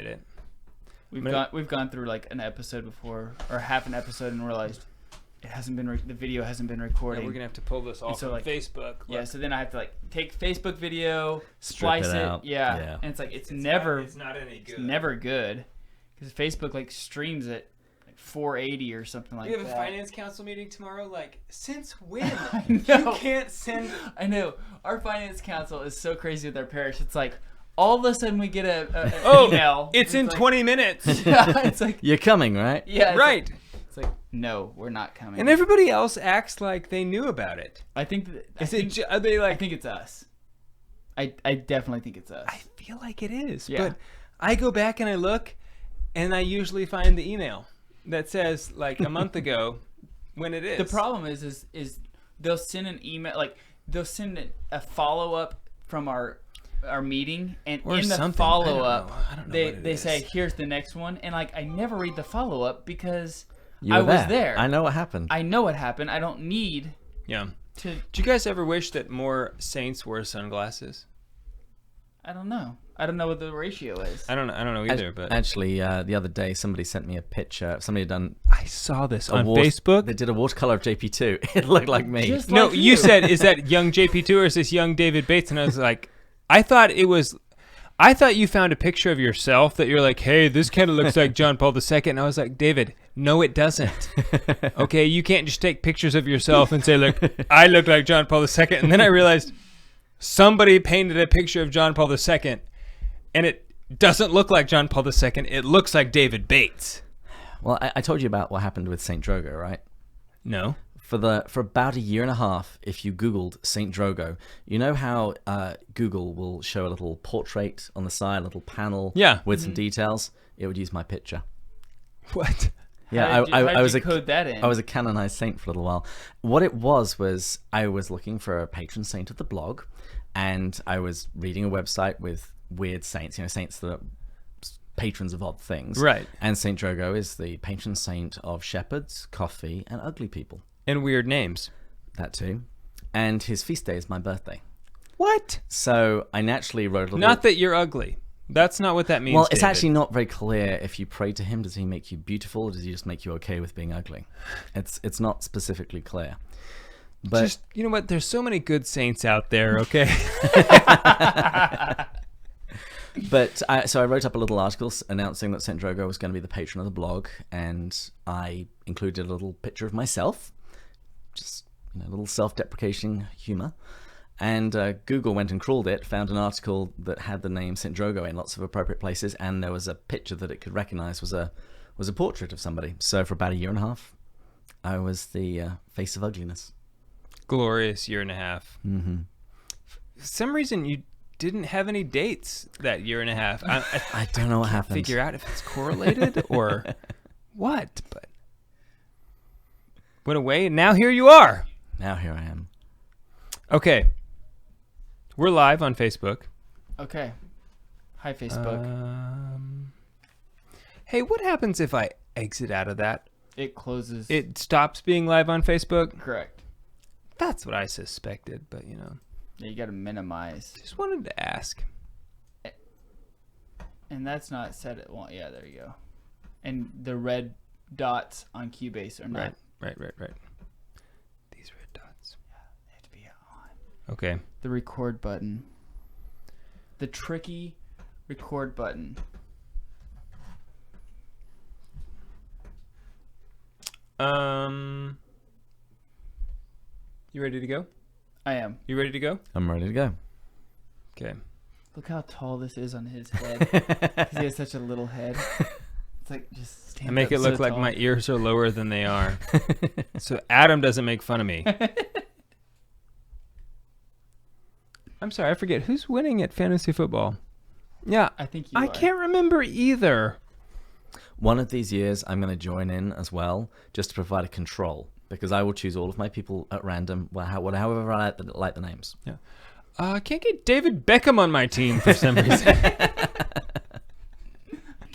get it. We've gone through like an episode before, or half an episode, and realized it hasn't been the video hasn't been recording. Yeah, we're gonna have to pull this off on Facebook. Look. Yeah, so then I have to like take Facebook video, splice it, yeah, and it's like it's never not any good. It's never good because Facebook like streams it like 480 or something like that. We have a finance council meeting tomorrow. Like, since when? You can't send. I know our finance council is so crazy with our parish. It's like all of a sudden we get an email. It's in like, 20 minutes. Yeah, it's like you're coming, right? Yeah, right. It's like no, we're not coming. And everybody else acts like they knew about it. I think that, are they like? I think it's us. I definitely think it's us. I feel like it is. Yeah. But I go back and I look, and I usually find the email that says like a month ago when it is. The problem is they'll send an email, like they'll send a follow up from our meeting, and or in the something. follow up I don't know they say here's the next one, and like I never read the follow up because You I were was there. I know what happened. I know what happened. I don't need Yeah. to. Do you guys ever wish that more saints wore sunglasses? I don't know. I don't know what the ratio is. I don't know either. But Actually, the other day somebody sent me a picture. Somebody had done I saw this on Facebook. They did a watercolor of JP2. It looked like me. Just No, like you said, is that young JP2 or is this young David Bates? And I was like, I thought you found a picture of yourself that you're like, hey, this kind of looks like John Paul II. And I was like, David, no, it doesn't. Okay, you can't just take pictures of yourself and say, look, I look like John Paul II. And then I realized somebody painted a picture of John Paul II, and it doesn't look like John Paul II. It looks like David Bates. Well, I told you about what happened with St. Drogo, right? No. For about a year and a half, if you Googled St. Drogo, you know how Google will show a little portrait on the side, a little panel with some details? It would use my picture. What? Yeah, I was code that in? I was a canonized saint for a little while. What it was I was looking for a patron saint of the blog, and I was reading a website with weird saints, saints that are patrons of odd things. Right. And St. Drogo is the patron saint of shepherds, coffee, and ugly people. And weird names. That too. And his feast day is my birthday. What? So I naturally wrote a little... Not that you're ugly. That's not what that means, Well, it's David. actually not very clear if you pray to him. Does he make you beautiful, or does he just make you okay with being ugly? It's not specifically clear. But just, you know what? There's so many good saints out there, okay? But so I wrote up a little article announcing that St. Drogo was going to be the patron of the blog, and I included a little picture of myself, just a little self-deprecating humor. And Google went and crawled it, found an article that had the name St. Drogo in lots of appropriate places, and there was a picture that it could recognize was a portrait of somebody. So for about a year and a half, I was the face of ugliness. Glorious year and a half. Mm-hmm. For some reason, you didn't have any dates that year and a half. I don't know what happened. Figure out if it's correlated or what, but went away, and now here you are. Now here I am. Okay. We're live on Facebook. Okay. Hi, Facebook. Hey, what happens if I exit out of that? It closes. It stops being live on Facebook? Correct. That's what I suspected, but Yeah, you got to minimize. Just wanted to ask. And that's not set at one. Yeah, there you go. And the red dots on Cubase are not. Right. These red dots. Yeah, they have to be on. Okay. The record button. The tricky record button. You ready to go? I am. You ready to go? I'm ready to go. Okay. Look how tall this is on his head. 'Cause he has such a little head. It's like just stand I make up it look so like tall. my ears are lower than they are. So Adam doesn't make fun of me. I'm sorry, I forget. Who's winning at fantasy football? Yeah, I think you I are. can't remember either. One of these years, I'm going to join in as well, just to provide a control, because I will choose all of my people at random, however I like the names. Yeah. I can't get David Beckham on my team for some reason.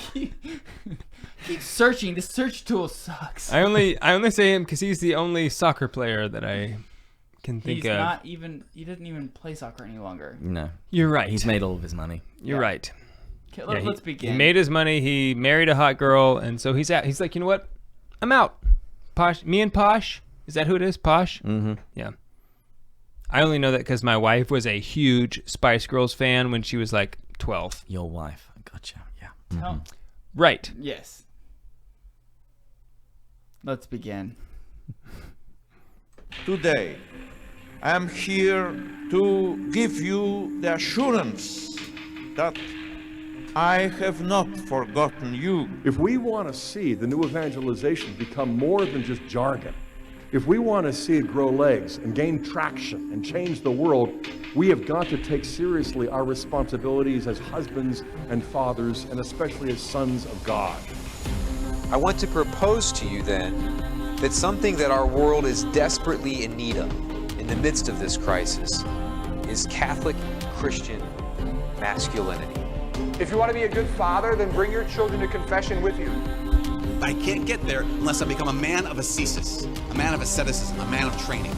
Keep searching. The search tool sucks. I only say him because he's the only soccer player that I can think He's of. not even. He doesn't even play soccer any longer. No. You're right. He's made all of his money. You're right. Okay, let's begin. He made his money. He married a hot girl, and so he's out. He's like, you know what? I'm out. Posh, me and Posh. Is that who it is? Posh? Mm-hmm. Yeah. I only know that because my wife was a huge Spice Girls fan when she was like 12. Your wife. Gotcha. Yeah. Tell- Right. Yes. Let's begin. Today, I am here to give you the assurance that I have not forgotten you. If we want to see the new evangelization become more than just jargon, if we want to see it grow legs and gain traction and change the world, we have got to take seriously our responsibilities as husbands and fathers, and especially as sons of God. I want to propose to you then that something that our world is desperately in need of in the midst of this crisis is Catholic Christian masculinity. If you want to be a good father, then bring your children to confession with you. I can't get there unless I become a man of ascesis, a man of asceticism, a man of training.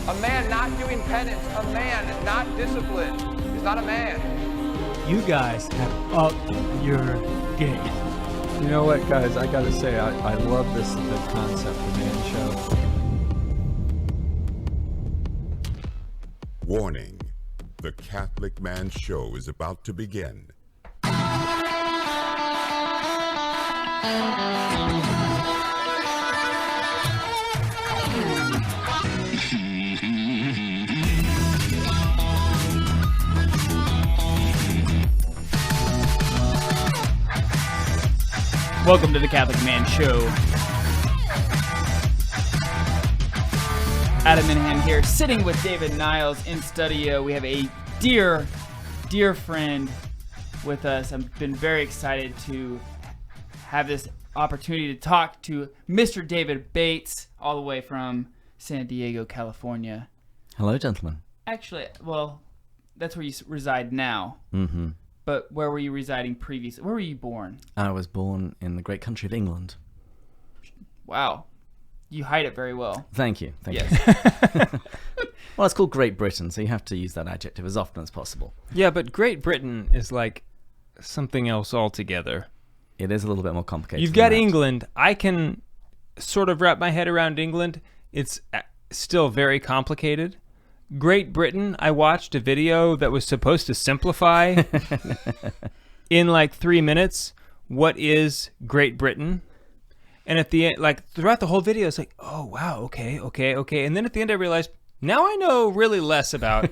A man not doing penance, a man not disciplined, is not a man. You guys have upped your game. You know what, guys? I gotta say, I love the concept of Man Show. Warning: the Catholic Man Show is about to begin. Welcome to the Catholic Man Show. Adam Minahan here, sitting with David Niles in studio. We have a dear, dear friend with us. I've been very excited to have this opportunity to talk to Mr. David Bates, all the way from San Diego, California. Hello, gentlemen. Actually, well, that's where you reside now. Mm-hmm. But where were you residing previously? Where were you born? I was born in the great country of England. Wow. You hide it very well. Thank you. Thank Yes. you. Well, it's called Great Britain, so you have to use that adjective as often as possible. Yeah, but Great Britain is like something else altogether. It is a little bit more complicated. You've got England. I can sort of wrap my head around England. It's still very complicated. Great Britain, I watched a video that was supposed to simplify in like 3 minutes what is Great Britain. And at the end, like throughout the whole video, it's like, oh, wow, okay. And then at the end, I realized, now I know really less about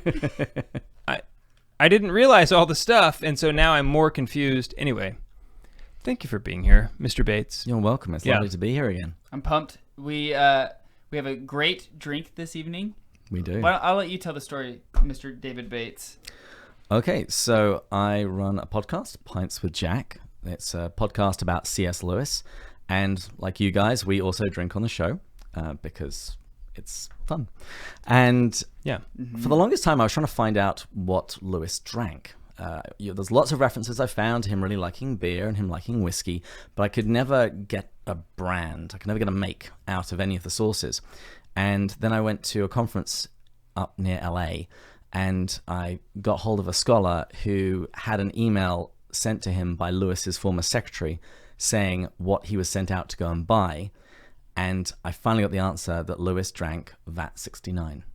I didn't realize all the stuff, and so now I'm more confused. Anyway, thank you for being here, Mr. Bates. You're welcome. It's lovely to be here again. I'm pumped. We have a great drink this evening. We do. Well, I'll let you tell the story, Mr. David Bates. Okay, so I run a podcast, Pints with Jack. It's a podcast about C.S. Lewis. And like you guys, we also drink on the show because it's fun. And yeah, for the longest time, I was trying to find out what Lewis drank. There's lots of references I found to him really liking beer and him liking whiskey, but I could never get a brand. I could never get a make out of any of the sources. And then I went to a conference up near LA, and I got hold of a scholar who had an email sent to him by Lewis's former secretary saying what he was sent out to go and buy. And I finally got the answer that Lewis drank VAT 69.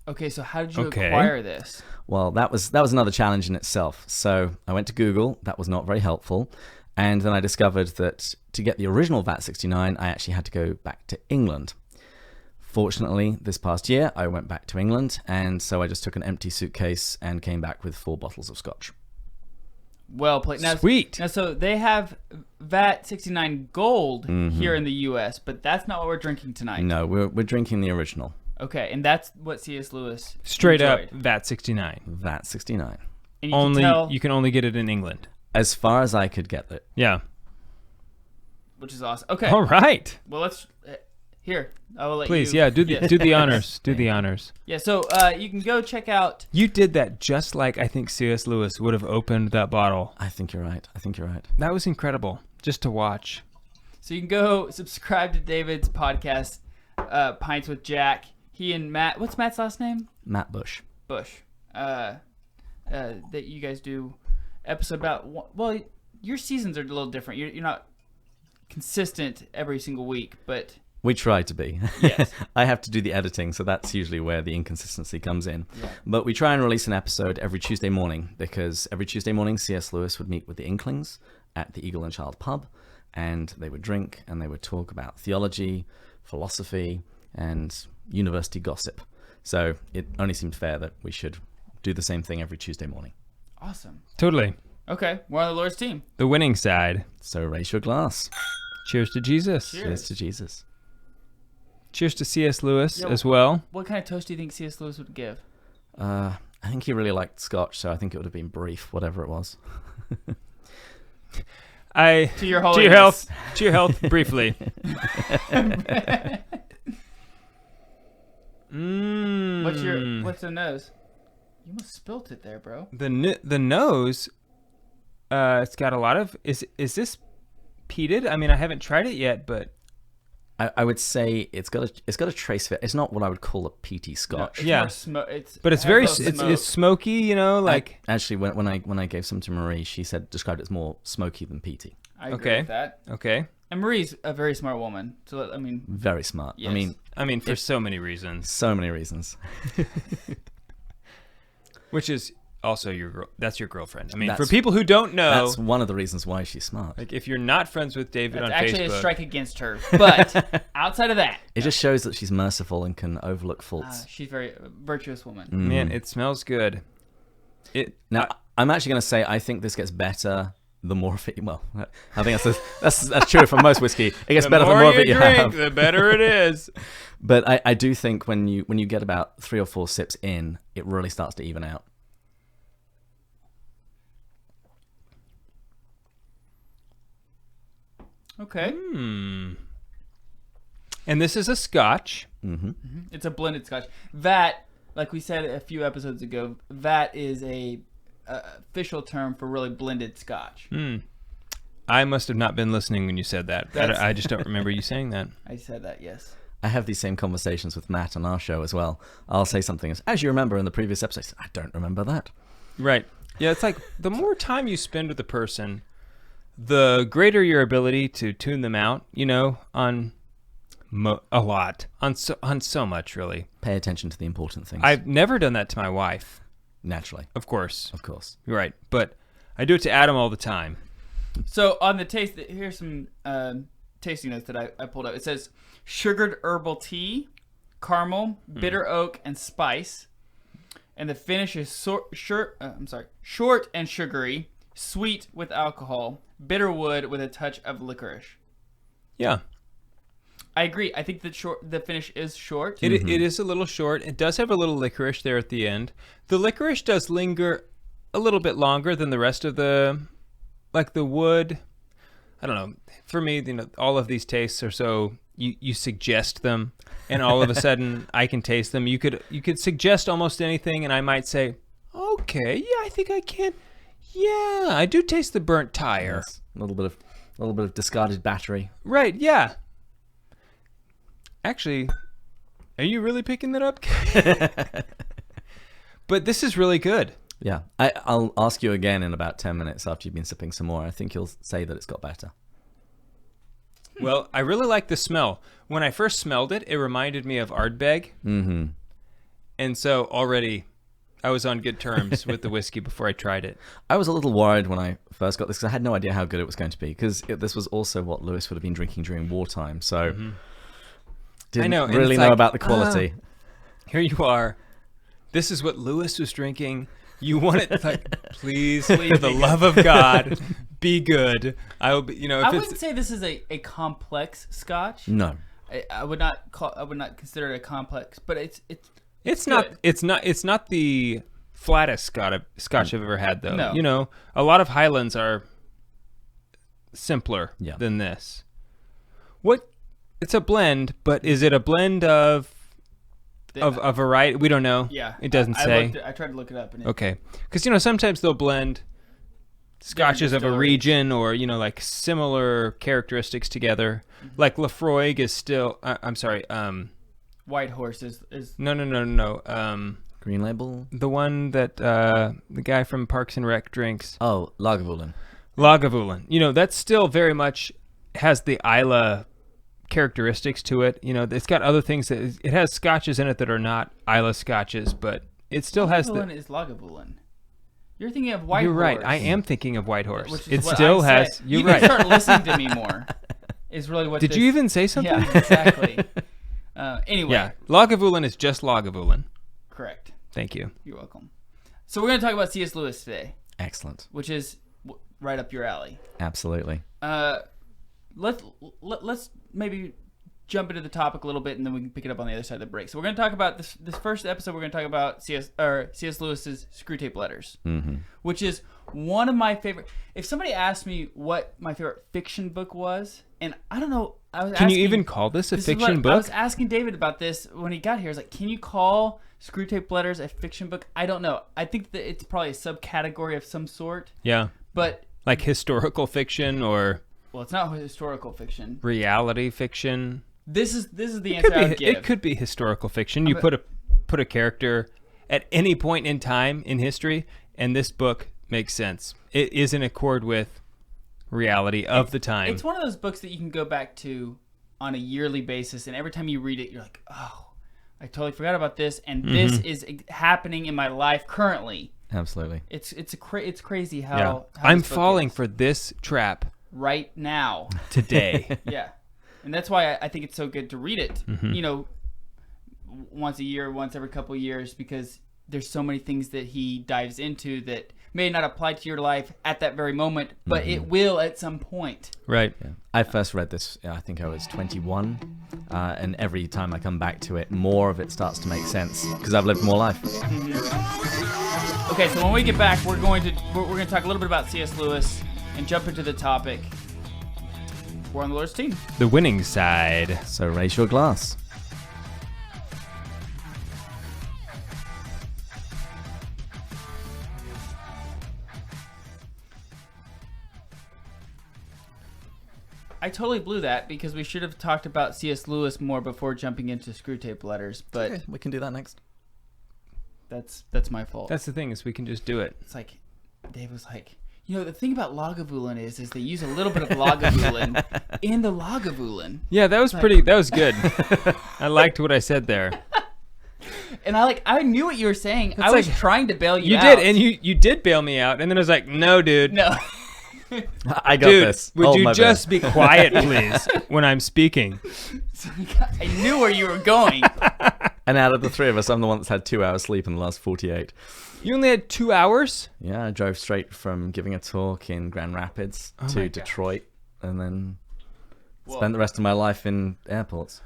Okay, so how did you acquire this? Well, that was another challenge in itself. So I went to Google. That was not very helpful. And then I discovered that to get the original VAT 69, I actually had to go back to England. Fortunately, this past year, I went back to England, and so I just took an empty suitcase and came back with 4 bottles of scotch. Well played. Now, sweet. Now, so they have VAT 69 Gold here in the U.S., but that's not what we're drinking tonight. No, we're drinking the original. Okay, and that's what C.S. Lewis straight enjoyed. up VAT 69. VAT 69. And you can only get it in England. As far as I could get it. Yeah. Which is awesome. Okay. All right. Well, let's... Here, I will let Please, you... yeah, do the honors. Do the honors. Yeah, so you can go check out... You did that just like I think C.S. Lewis would have opened that bottle. I think you're right. That was incredible, just to watch. So you can go subscribe to David's podcast, Pints with Jack. He and Matt... What's Matt's last name? Matt Bush. Bush. That you guys do episode about. Well, your seasons are a little different. You're not consistent every single week, but we try to be. Yes. I have to do the editing, so that's usually where the inconsistency comes in. Yeah. But we try and release an episode every Tuesday morning, because every Tuesday morning C.S. Lewis would meet with the Inklings at the Eagle and Child pub, and they would drink and they would talk about theology, philosophy, and university gossip. So it only seemed fair that we should do the same thing every Tuesday morning. Awesome. Totally. Okay, we're on the Lord's team. The winning side. So raise your glass. Cheers to Jesus. Cheers to Jesus. Cheers to C.S. Lewis as well. What kind of toast do you think C.S. Lewis would give? I think he really liked scotch, so I think it would have been brief, whatever it was. To your holiness. To your health. To your health, briefly. What's the nose? You almost spilt it there, bro. The nose, it's got a lot of. Is this peated? I mean, I haven't tried it yet, but I would say it's got a trace of it. It's not what I would call a peaty scotch. Yeah, but it's very it's smoky. You know, like actually when I gave some to Marie, she described it as more smoky than peaty. I agree with that. Okay. And Marie's a very smart woman, so I mean, very smart. Yes. I mean, for so many reasons. So many reasons. Which is also that's your girlfriend. I mean, That's- for people who don't know, That's one of the reasons why she's smart. like if you're not friends with David on that's actually Facebook, a strike against her. But outside of that, It just shows that she's merciful and can overlook faults. she's very virtuous woman. man, it smells good. Now, I'm actually going to say I think this gets better the more of it. Well, I think that's true for most whiskey. It gets better the more of it you drink, have. the better it is. But I do think when you get about 3 or 4 sips in, it really starts to even out. Okay. And this is a Scotch. Mm-hmm. It's a blended Scotch. That, like we said a few episodes ago, that is a official term for really blended Scotch. I must have not been listening when you said that. I just don't remember you saying that. I said that, yes. I have these same conversations with Matt on our show as well. I'll say something as you remember in the previous episode. I don't remember that. Right. Yeah, it's like the more time you spend with a person, the greater your ability to tune them out, you know, on a lot, on so much, really. Pay attention to the important things. I've never done that to my wife. Naturally. Of course. Of course. You're right. But I do it to Adam all the time. So on the taste, here's some tasting notes that I pulled up. It says sugared herbal tea, caramel, bitter oak, and spice. And the finish is short and sugary, sweet with alcohol, bitter wood with a touch of licorice. Yeah. I agree. I think the finish is short. It is a little short. It does have a little licorice there at the end. The licorice does linger a little bit longer than the rest of the wood. I don't know. For me, you know, all of these tastes are so you suggest them, and all of a sudden I can taste them. You could suggest almost anything, and I might say, okay, yeah, I think I can. Yeah, I do taste the burnt tire. Yes. A little bit of discarded battery. Right. Yeah. Actually, are you really picking that up? But this is really good. Yeah. I'll ask you again in about 10 minutes after you've been sipping some more. I think you'll say that it's got better. Well, I really like the smell. When I first smelled it, it reminded me of Ardbeg. Mm-hmm. And so already I was on good terms with the whiskey before I tried it. I was a little worried when I first got this because I had no idea how good it was going to be, because this was also what Lewis would have been drinking during wartime. So didn't really know about the quality. Here you are. This is what Lewis was drinking. You want it like, please, for the love of God, be good. I will be, you know. If I wouldn't say this is a complex Scotch. No, I would not consider it a complex, but it's not the flattest Scotch I've ever had, though. No. You know, a lot of Highlands are simpler than this. It's a blend, but is it a blend of a variety? We don't know. Yeah, it doesn't say. I tried to look it up. And Okay, because you know sometimes they'll blend scotches of a region or you know like similar characteristics together. Like Lafroig is still. I'm sorry. White Horse is No. Green Label? The one that the guy from Parks and Rec drinks. Oh, Lagavulin. Lagavulin. That's still very much has the Isla characteristics to it. It's got other things that it has scotches in it that are not Isla scotches, but it still has the. Lagavulin is Lagavulin. You're thinking of White You're Horse. right. I am thinking of White Horse. Which is It what still I has. said. You're you right. need to start listening to me more. Is really what. Did you even say something? Yeah, exactly. Anyway. Yeah, Lagavulin is just Lagavulin. Correct. Thank you. You're welcome. So we're going to talk about C.S. Lewis today. Excellent. Which is right up your alley. Absolutely. Let's maybe jump into the topic a little bit, and then we can pick it up on the other side of the break. So we're going to talk about this first episode. We're going to talk about C.S. Lewis's Screwtape Letters, which is one of my favorite. If somebody asked me what my favorite fiction book was, and I don't know, Can you even call this a fiction book? I was asking David about this when he got here. I was like, can you call Screwtape Letters a fiction book? I don't know. I think that it's probably a subcategory of some sort. Yeah. But like historical fiction or. Well, it's not historical fiction. Reality fiction. This is the answer I would give. It could be historical fiction. You put a character at any point in time in history, and this book makes sense. It is in accord with reality of the time. It's one of those books that you can go back to on a yearly basis, and every time you read it, you're like, oh, I totally forgot about this, and this is happening in my life currently. Absolutely. It's crazy how I'm falling for this trap right now. Today. Yeah. And that's why I think it's so good to read it, once a year, once every couple of years, because there's so many things that he dives into that may not apply to your life at that very moment, but it will at some point. Right. Yeah. I first read this, I think I was 21, and every time I come back to it, more of it starts to make sense because I've lived more life. Okay, so when we get back, we're going to talk a little bit about C.S. Lewis and jump into the topic. We're on the Lord's team. The winning side. So raise your glass. I totally blew that because we should have talked about C.S. Lewis more before jumping into Screwtape Letters, but okay, we can do that next. That's my fault. That's the thing, is we can just do it. It's like Dave was like, the thing about Lagavulin is they use a little bit of Lagavulin in the Lagavulin. Yeah, that was that was good. I liked what I said there. And I knew what you were saying. It's I was trying to bail you out. You did, and you did bail me out, and then I was like, no, dude. No. I got this. Would you just be quiet, please, when I'm speaking? I knew where you were going. And out of the three of us, I'm the one that's had 2 hours sleep in the last 48. You only had 2 hours? Yeah, I drove straight from giving a talk in Grand Rapids to Detroit, and then spent the rest of my life in airports.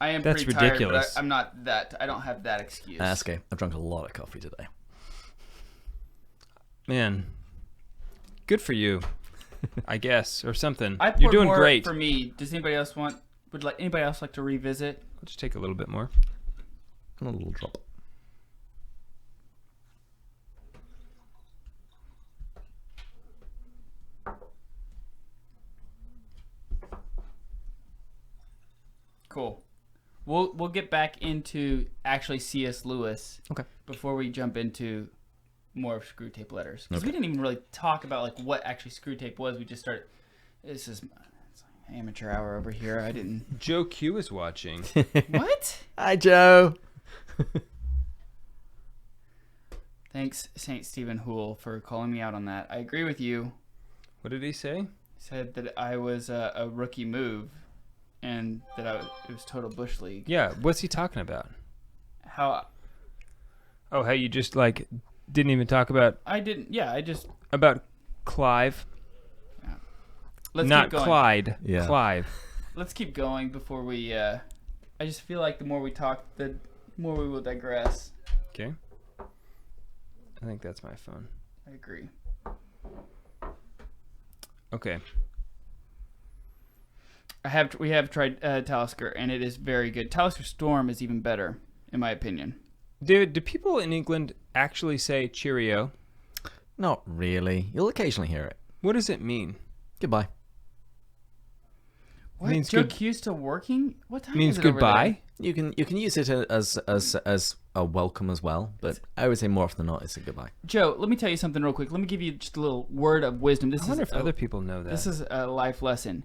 I am That's pretty ridiculous. tired, but I'm not that. I don't have that excuse. That's okay. I've drunk a lot of coffee today. Man, good for you, I guess, or something. I poured You're doing more great. for me. Does anybody else anybody else like to revisit? I'll just take a little bit more. A little drop. Cool. We'll get back into actually C.S. Lewis. Okay. Before we jump into more of Screwtape Letters, because we didn't even really talk about what actually Screwtape was. We just started. It's amateur hour over here. I didn't. Joe Q is watching. What? Hi, Joe. Thanks, Saint Stephen Hoole, for calling me out on that. I agree with you. What did he say? He said that I was a rookie move, and that it was total bush league. Yeah. What's he talking about? How you just didn't even talk about. I didn't. Yeah, I just about Clive. Yeah. Let's Not keep going. Clyde. Yeah. Clive. Let's keep going before we. I just feel like the more we talk, the more we will digress. Okay. I think that's my phone. I agree. Okay. We have tried Talisker, and it is very good. Talisker Storm is even better, in my opinion. Dude, do people in England actually say cheerio? Not really. You'll occasionally hear it. What does it mean? Goodbye. What? Means Joe good- Q still working? What time Means is it over goodbye. You can use it as a welcome as well, but I would say more often than not it's a goodbye. there? Joe, let me tell you something real quick. Let me give you just a little word of wisdom. I wonder if other people know that. This is a life lesson.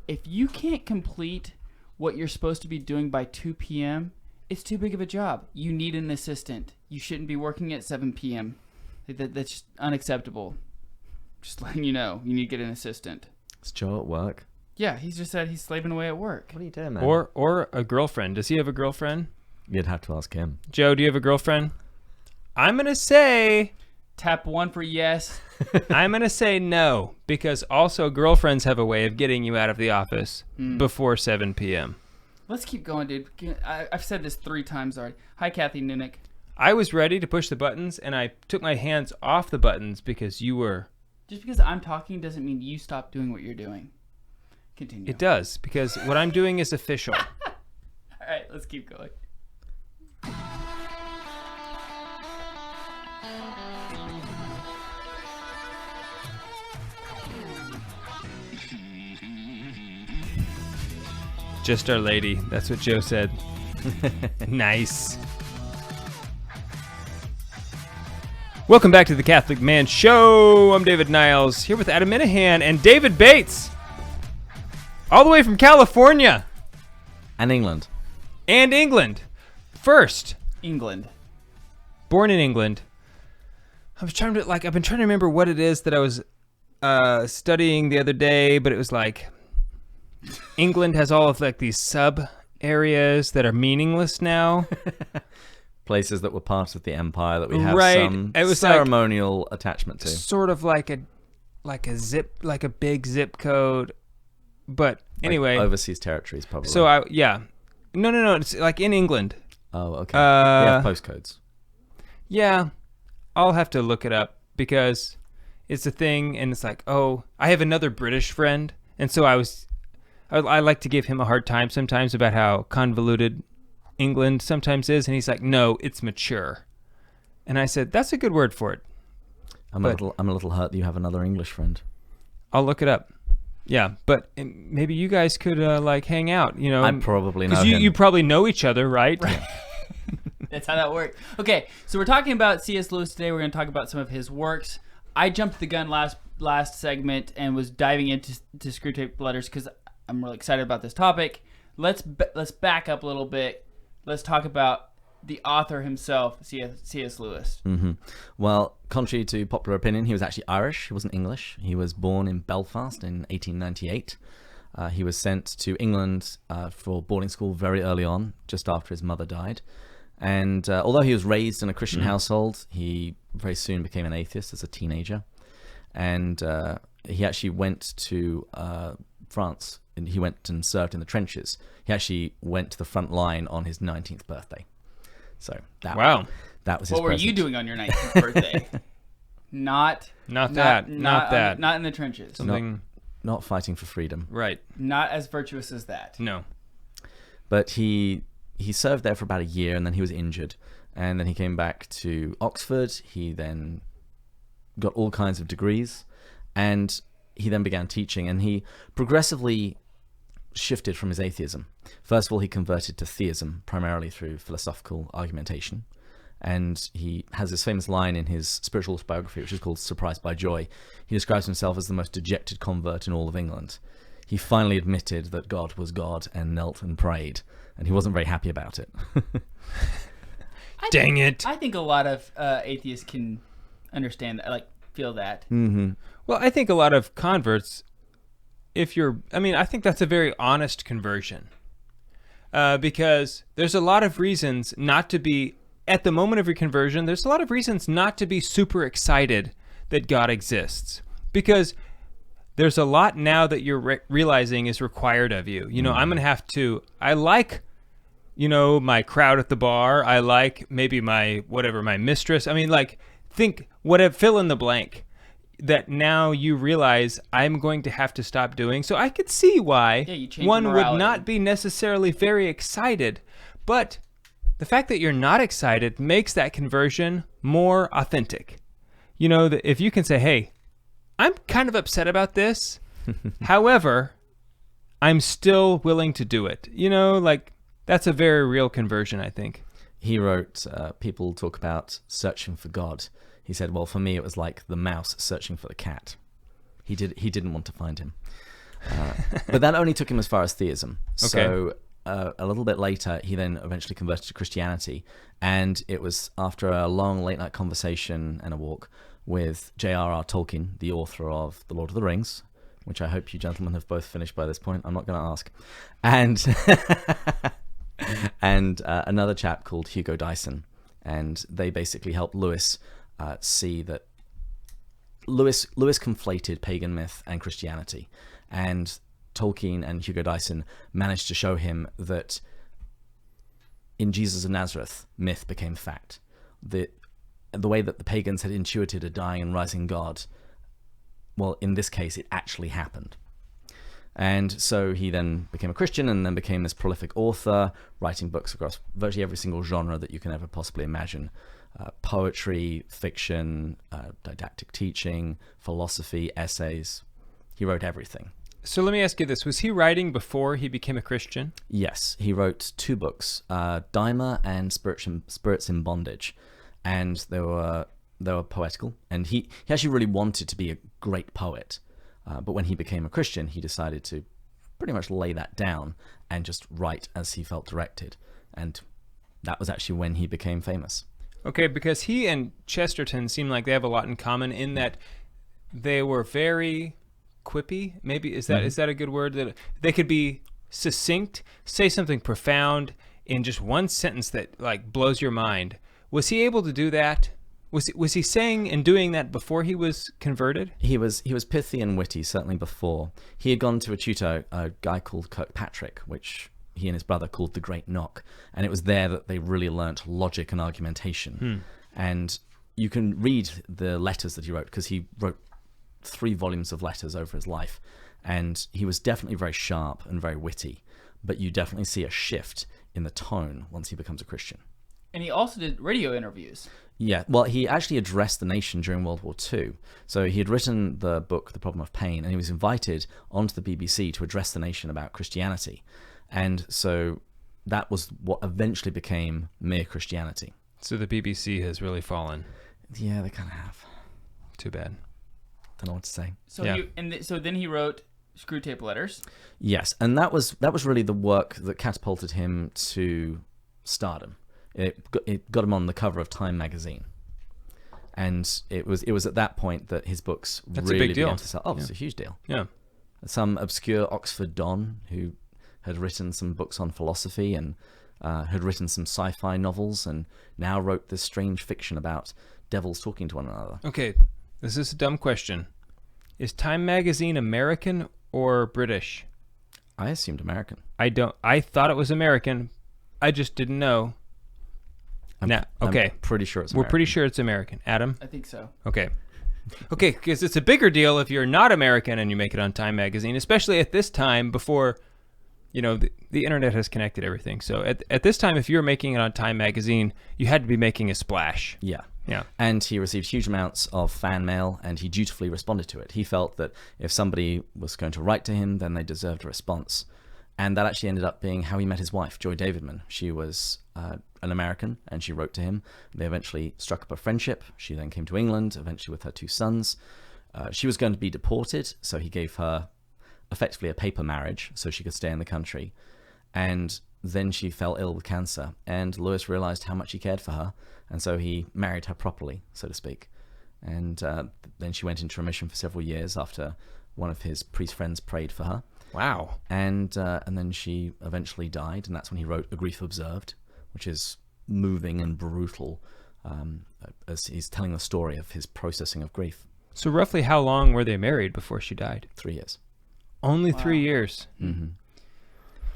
If you can't complete what you're supposed to be doing by 2 p.m., it's too big of a job. You need an assistant. You shouldn't be working at 7 p.m. That's just unacceptable. Just letting you know, you need to get an assistant. Is Joe at work? Yeah, he's just said he's slaving away at work. What are you doing, man? Or a girlfriend. Does he have a girlfriend? You'd have to ask him. Joe, do you have a girlfriend? I'm going to say... Tap 1 for yes. I'm going to say no, because also girlfriends have a way of getting you out of the office before 7 p.m. Let's keep going, dude. I've said this 3 times already. Hi, Kathy Nunick. I was ready to push the buttons, and I took my hands off the buttons because you were... Just because I'm talking doesn't mean you stop doing what you're doing. Continue. It does, because what I'm doing is official. All right, let's keep going. Just Our Lady. That's what Joe said. Nice. Welcome back to the Catholic Man Show. I'm David Niles, here with Adam Minahan and David Bates. All the way from California. And England. And England. First. England. Born in England. I've been trying to remember what it is that I was studying the other day, but it was like England has all of like these sub areas that are meaningless now. Places that were part of the empire that we have some it was ceremonial attachment to. Sort of like a big zip code. But anyway, like overseas territories, probably. So no, it's like in England. Oh, okay. We have postcodes. Yeah, I'll have to look it up because it's a thing, and it's like, oh, I have another British friend, and so I like to give him a hard time sometimes about how convoluted England sometimes is, and he's like, no, it's mature, and I said that's a good word for it. I'm a little hurt that you have another English friend. I'll look it up. Yeah, but maybe you guys could like hang out, you know. I probably know him. You probably know each other, right? That's how that works. Okay, so we're talking about C.S. Lewis today. We're going to talk about some of his works. I jumped the gun last segment and was diving into Screwtape Letters because I'm really excited about this topic. Let's back up a little bit. Let's talk about the author himself, C.S. Lewis. Mm-hmm. Well, contrary to popular opinion, he was actually Irish. He wasn't English. He was born in Belfast in 1898. He was sent to England for boarding school very early on, just after his mother died. And although he was raised in a Christian household, he very soon became an atheist as a teenager. And he actually went to France, and he went and served in the trenches. He actually went to the front line on his 19th birthday. So that was his What were you doing on your 19th birthday? Not in the trenches. Something not fighting for freedom. Right. Not as virtuous as that. No. But he served there for about a year, and then he was injured. And then he came back to Oxford. He then got all kinds of degrees, and he then began teaching, and he progressively shifted from his atheism. First of all, he converted to theism, primarily through philosophical argumentation. And he has this famous line in his spiritual autobiography, which is called Surprised by Joy. He describes himself as the most dejected convert in all of England. He finally admitted that God was God and knelt and prayed, and he wasn't very happy about it. Dang it. I think a lot of atheists can understand that, like, feel that. Mm-hmm. Well, I think a lot of converts, I think that's a very honest conversion. Because there's a lot of reasons not to be, at the moment of your conversion, there's a lot of reasons not to be super excited that God exists. Because there's a lot now that you're realizing is required of you. You know, I'm going to have to, I like, my crowd at the bar. I like maybe my mistress. I mean, like, fill in the blank that now you realize I'm going to have to stop doing. So I could see why one would not be necessarily very excited, but the fact that you're not excited makes that conversion more authentic. You know, that if you can say, hey, I'm kind of upset about this. However, I'm still willing to do it. You know, like that's a very real conversion, I think. He wrote, people talk about searching for God. He said, well, for me, it was like the mouse searching for the cat. He didn't want to find him. But that only took him as far as theism. Okay. So a little bit later, he then eventually converted to Christianity. And it was after a long late-night conversation and a walk with J.R.R. Tolkien, the author of The Lord of the Rings, which I hope you gentlemen have both finished by this point. I'm not going to ask. And and another chap called Hugo Dyson. And they basically helped Lewis see that Lewis conflated pagan myth and Christianity. And Tolkien and Hugo Dyson managed to show him that in Jesus of Nazareth, myth became fact. The way that the pagans had intuited a dying and rising God, well, in this case, it actually happened. And so he then became a Christian and then became this prolific author, writing books across virtually every single genre that you can ever possibly imagine. Poetry, fiction, didactic teaching, philosophy, essays. He wrote everything. So let me ask you this. Was he writing before he became a Christian? Yes, he wrote 2 books, Daima and Spirits in Bondage. And they were poetical. And he actually really wanted to be a great poet. But when he became a Christian, he decided to pretty much lay that down and just write as he felt directed. And that was actually when he became famous. Okay, because he and Chesterton seem like they have a lot in common in that they were very quippy. Maybe is that a good word? That they could be succinct, say something profound in just one sentence that like blows your mind. Was he able to do that? Was he saying and doing that before he was converted? He was pithy and witty, certainly before. He had gone to a tutor, a guy called Kirkpatrick, which he and his brother called the Great Knock, and it was there that they really learnt logic and argumentation. And you can read the letters that he wrote, because he wrote 3 volumes of letters over his life, and he was definitely very sharp and very witty, but you definitely see a shift in the tone once he becomes a Christian. And he also did radio interviews. Yeah, well, he actually addressed the nation during World War II. So he had written the book, The Problem of Pain, and he was invited onto the BBC to address the nation about Christianity. And so that was what eventually became Mere Christianity. So the BBC has really fallen. Yeah, they kind of have. Too bad. Don't know what to say. So so then he wrote Screwtape Letters. Yes, and that was really the work that catapulted him to stardom. It got him on the cover of Time magazine, and it was at that point that his books really began to sell. Oh, it's a huge deal. Yeah, some obscure Oxford Don who had written some books on philosophy and had written some sci-fi novels, and now wrote this strange fiction about devils talking to one another. Okay, this is a dumb question. Is Time magazine American or British? I assumed American. I thought it was American. I just didn't know. I'm pretty sure it's American. We're pretty sure it's American. Adam? I think so. Okay, because it's a bigger deal if you're not American and you make it on Time magazine, especially at this time before, the internet has connected everything. So at this time, if you're making it on Time magazine, you had to be making a splash. Yeah. Yeah. And he received huge amounts of fan mail, and he dutifully responded to it. He felt that if somebody was going to write to him, then they deserved a response. And that actually ended up being how he met his wife, Joy Davidman. She was an American, and she wrote to him. They eventually struck up a friendship. She then came to England, eventually with her 2 sons. She was going to be deported, so he gave her effectively a paper marriage so she could stay in the country. And then she fell ill with cancer, and Lewis realized how much he cared for her, and so he married her properly, so to speak. And then she went into remission for several years after one of his priest friends prayed for her. Wow. And then she eventually died, and that's when he wrote A Grief Observed, which is moving and brutal as he's telling the story of his processing of grief. So roughly how long were they married before she died? 3 years. Only 3 years? Mm-hmm.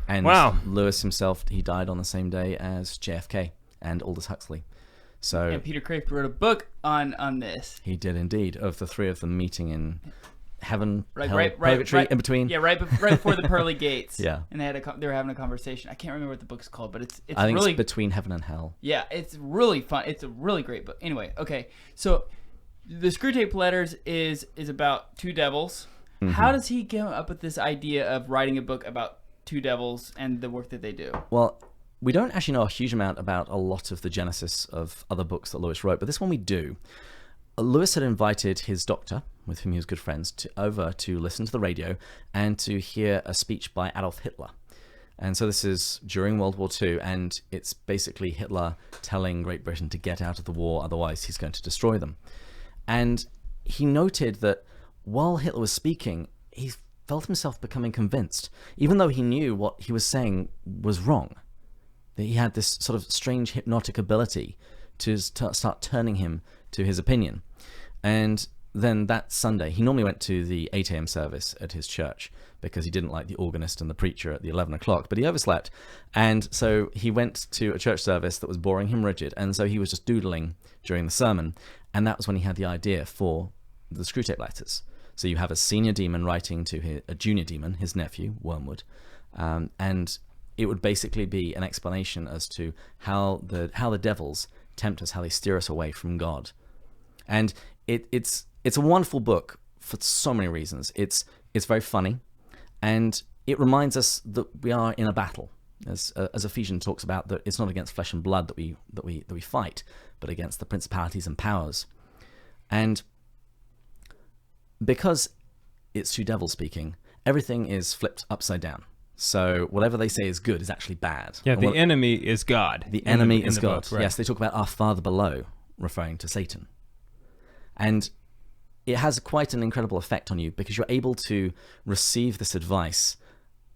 And Lewis himself, he died on the same day as JFK and Aldous Huxley. So and Peter Craft wrote a book on this. He did indeed, of the 3 of them meeting in heaven, hell, right, purgatory, in between. Yeah, right before the pearly gates. Yeah, and they were having a conversation. I can't remember what the book's called, but it's I think really it's Between Heaven and Hell. Yeah, it's really fun. It's a really great book. Anyway, okay, so the Screwtape Letters is about 2 devils How does he come up with this idea of writing a book about two devils and the work that they do? Well, we don't actually know a huge amount about a lot of the genesis of other books that Lewis wrote, but this one we do. Lewis had invited his doctor, with whom he was good friends, over to listen to the radio and to hear a speech by Adolf Hitler. And so this is during World War II, and it's basically Hitler telling Great Britain to get out of the war, otherwise he's going to destroy them. And he noted that while Hitler was speaking, he felt himself becoming convinced, even though he knew what he was saying was wrong. That he had this sort of strange hypnotic ability to start turning him to his opinion. And then that Sunday, he normally went to the 8 a.m. service at his church because he didn't like the organist and the preacher at the 11 o'clock, but he overslept. And so he went to a church service that was boring him rigid, and so he was just doodling during the sermon. And that was when he had the idea for the Screwtape Letters. So you have a senior demon writing to a junior demon, his nephew, Wormwood, and it would basically be an explanation as to how the devils tempt us, how they steer us away from God. And it's a wonderful book for so many reasons. It's very funny, and it reminds us that we are in a battle, as Ephesians talks about, that it's not against flesh and blood that we fight, but against the principalities and powers. And because it's two devils speaking, everything is flipped upside down. So whatever they say is good is actually bad. Yeah, the enemy is God. The enemy is the God. book, right. Yes, they talk about our Father below, referring to Satan. And it has quite an incredible effect on you because you're able to receive this advice,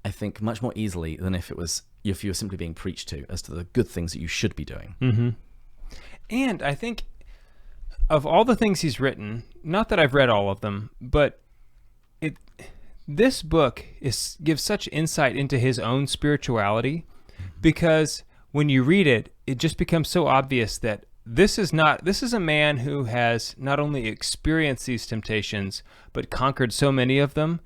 I think, much more easily than if you were simply being preached to as to the good things that you should be doing. Mm-hmm. And I think of all the things he's written, not that I've read all of them, but this book gives such insight into his own spirituality, because when you read it, it just becomes so obvious that this is a man who has not only experienced these temptations, but conquered so many of them.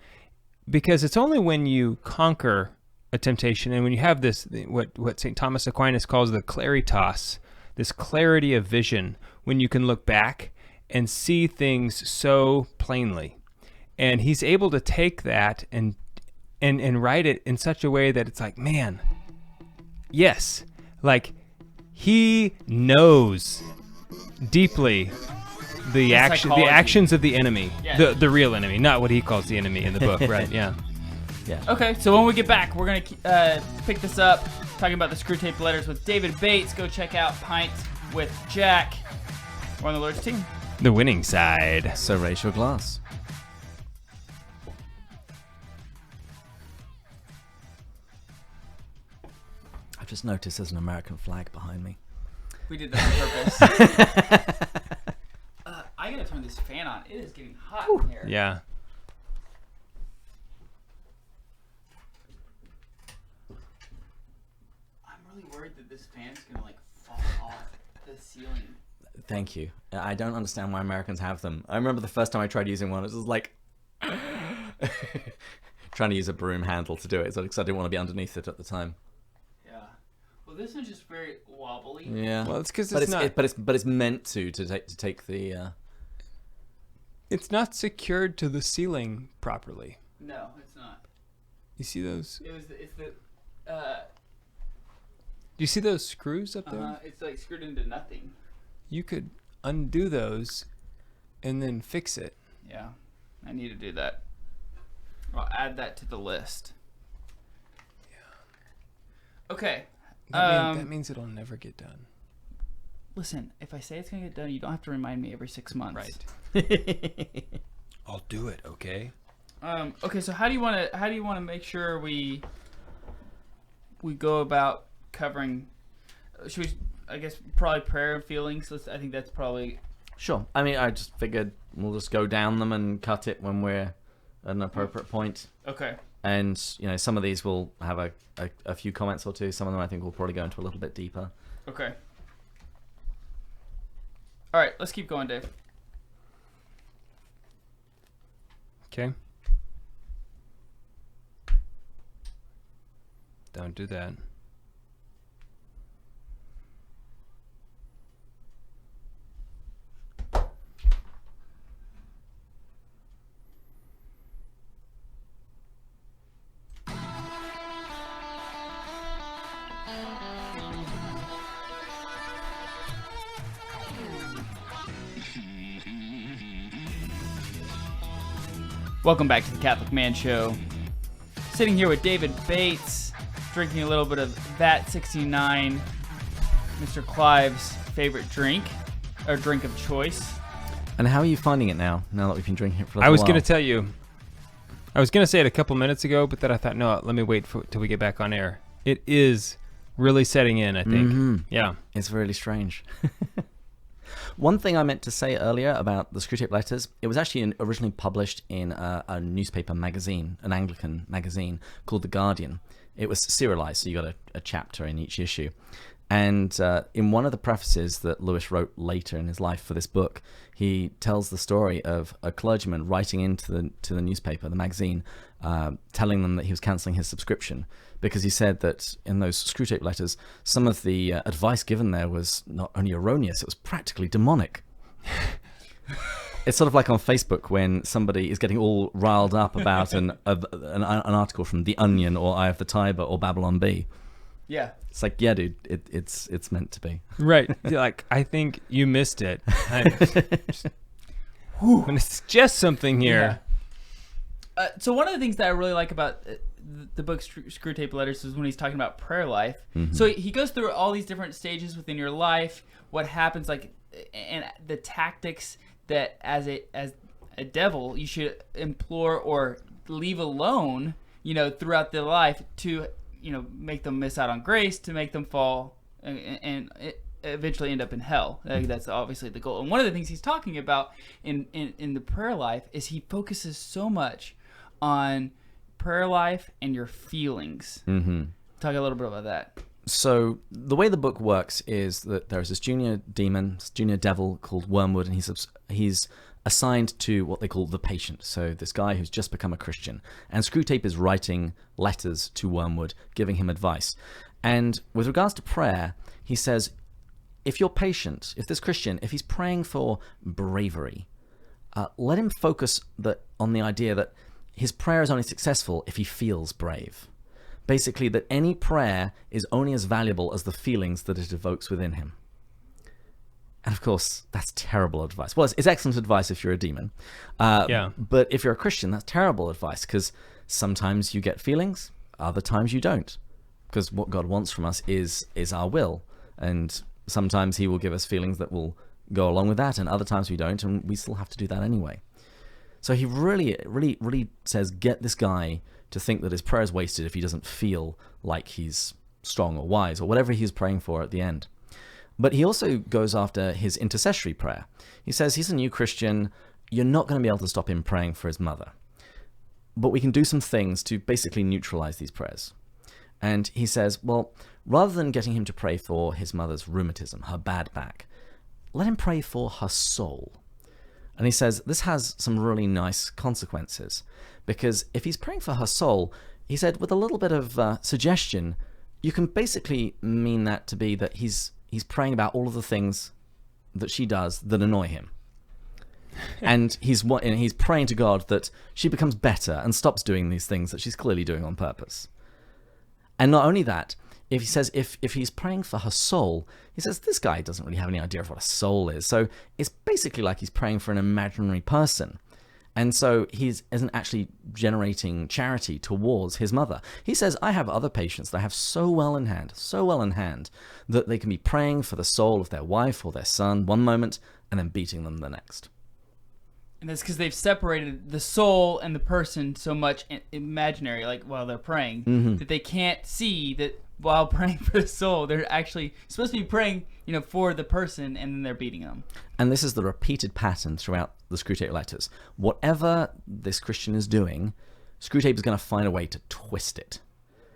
Because it's only when you conquer a temptation and when you have this, what St. Thomas Aquinas calls the claritas, this clarity of vision, when you can look back and see things so plainly. And he's able to take that and write it in such a way that it's like, man, yes, like he knows deeply the actions of the enemy, Yeah. the real enemy, not what he calls the enemy in the book, right? Yeah. Yeah. Okay, so when we get back, we're going to pick this up, talking about the Screwtape Letters with David Bates. Go check out Pint with Jack. We're on the Lord's team. The winning side. So raise your glass. I've just noticed there's an American flag behind me. We did that on purpose. I gotta turn this fan on. It is getting hot in here. Yeah. I'm really worried that this fan's gonna like fall off the ceiling. Thank you. I don't understand why Americans have them. I remember the first time I tried using one, it was like trying to use a broom handle to do it, because I didn't want to be underneath it at the time. Yeah. Well, this one's just very wobbly. Yeah. Well, it's because but it's meant to take the. It's not secured to the ceiling properly. No, it's not. You see those? It's the. Do you see those screws up there? It's like screwed into nothing. You could undo those and then fix it. Yeah, I need to do that. I'll add that to the list. Yeah. Okay. That means it'll never get done. Listen, if I say it's gonna get done, you don't have to remind me every 6 months. Right. I'll do it. Okay. Okay. So how do you want to make sure we go about covering? Should we? I guess probably prayer and feelings. I think that's probably. Sure. I mean, I just figured we'll just go down them and cut it when we're at an appropriate point. Okay. And some of these will have a few comments or two. Some of them I think we'll probably go into a little bit deeper. Okay. All right, let's keep going, Dave. Okay. Don't do that. Welcome back to the Catholic Man Show. Sitting here with David Bates, drinking a little bit of Vat 69, Mr. Clive's favorite drink, or drink of choice. And how are you finding it now that we've been drinking it for a little while? I was going to tell you. I was going to say it a couple minutes ago, but then I thought, no, let me wait till we get back on air. It is really setting in, I think. Mm-hmm. Yeah. It's really strange. One thing I meant to say earlier about the Screwtape Letters, it was actually originally published in a newspaper magazine, an Anglican magazine called The Guardian. It was serialized, so you got a chapter in each issue. And in one of the prefaces that Lewis wrote later in his life for this book, he tells the story of a clergyman writing into the newspaper, the magazine, telling them that he was cancelling his subscription because he said that in those Screwtape Letters, some of the advice given there was not only erroneous, it was practically demonic. It's sort of like on Facebook when somebody is getting all riled up about an article from The Onion or Eye of the Tiber or Babylon Bee. Yeah. It's like, yeah, dude, it's meant to be. Right. Like, I think you missed it. And it's just something here. Yeah. So one of the things that I really like about the book Screwtape Letters is when he's talking about prayer life. Mm-hmm. So he goes through all these different stages within your life, what happens, like, and the tactics that as a devil you should implore or leave alone, throughout their life to, make them miss out on grace, to make them fall and eventually end up in hell. That's obviously the goal. And one of the things he's talking about in the prayer life is he focuses so much on prayer life and your feelings. Mm-hmm. Talk a little bit about that. So the way the book works is that there's this junior devil called Wormwood, and he's assigned to what they call the patient. So this guy who's just become a Christian. And Screwtape is writing letters to Wormwood, giving him advice. And with regards to prayer, he says, if you're patient, if this Christian, if he's praying for bravery, let him focus on the idea that his prayer is only successful if he feels brave. Basically, that any prayer is only as valuable as the feelings that it evokes within him. And of course, that's terrible advice. Well, it's excellent advice if you're a demon. But if you're a Christian, that's terrible advice, because sometimes you get feelings, other times you don't. Because what God wants from us is our will. And sometimes he will give us feelings that will go along with that, and other times we don't, and we still have to do that anyway. So he really, really, really says, get this guy to think that his prayer is wasted if he doesn't feel like he's strong or wise or whatever he's praying for at the end. But he also goes after his intercessory prayer. He says he's a new Christian. You're not going to be able to stop him praying for his mother. But we can do some things to basically neutralize these prayers. And he says, well, rather than getting him to pray for his mother's rheumatism, her bad back, let him pray for her soul. And he says this has some really nice consequences, because if he's praying for her soul, he said, with a little bit of suggestion, you can basically mean that to be that he's praying about all of the things that she does that annoy him. And he's praying to God that she becomes better and stops doing these things that she's clearly doing on purpose. And not only that, if he's praying for her soul, he says this guy doesn't really have any idea of what a soul is. So it's basically like he's praying for an imaginary person. And so he isn't actually generating charity towards his mother. He says, I have other patients that I have so well in hand, that they can be praying for the soul of their wife or their son one moment and then beating them the next. And that's because they've separated the soul and the person so much imaginary, like while they're praying, that they can't see that while praying for the soul, they're actually supposed to be praying, for the person, and then they're beating them. And this is the repeated pattern throughout the Screwtape Letters. Whatever this Christian is doing, Screwtape is going to find a way to twist it.